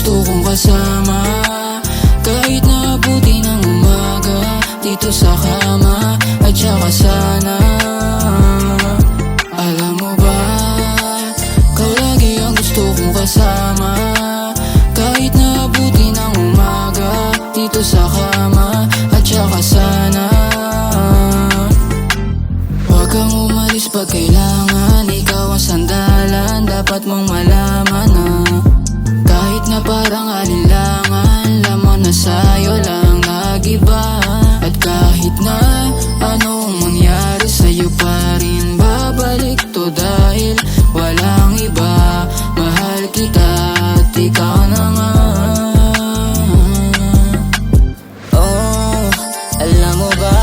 gusto kong kasama, kahit na abuti ng umaga, dito sa kama at saka sana. Alam mo ba, ikaw lagi ang gusto kong kasama, kahit na abuti ng umaga, dito sa kama at saka sana. Huwag kang umalis pag kailangan, ikaw ang sandalan, dapat mong malaman na kahit na parang alinlangan, lamang na sa'yo lang nag-iba. At kahit na anong mangyari, sa'yo pa rin babalik to, dahil walang iba. Mahal kita at ikaw na nga. Oh, alam mo ba,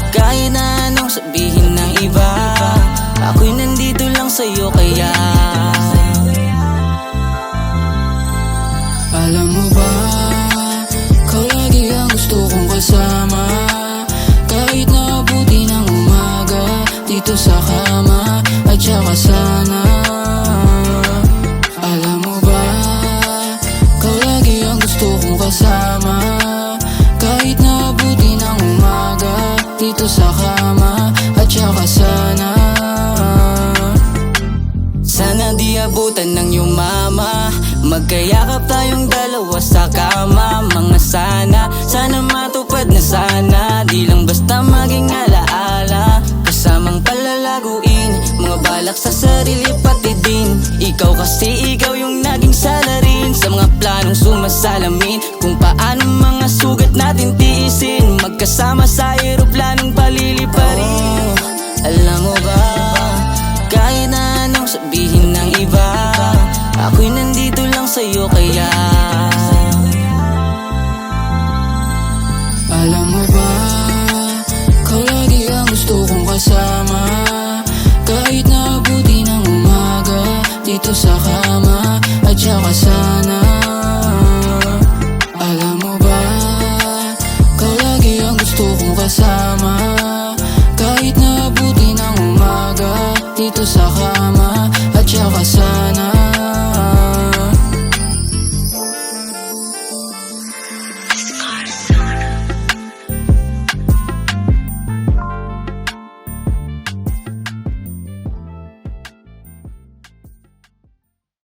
kahit na anong sabihin ng iba, ako'y nandito lang sa'yo kaya. Alam mo ba, ikaw lagi ang gusto kong kasama, kahit na abuti ng umaga, dito sa kama at saka sana. Alam mo ba, ikaw lagi ang gusto kong kasama, kahit na abuti ng umaga, dito sa kama at saka sana. Sana di abutan ng iyong mama, magkayakap tayong dalawa sa kama. Mga sana matupad na sana, di lang basta maging alaala. Kasamang palalaguin, mga balak sa sarili pati din. Ikaw kasi ikaw yung naging salarin sa mga planong sumasalamin, kung paano mga sugat natin tiisin. Magkasama sa eroplano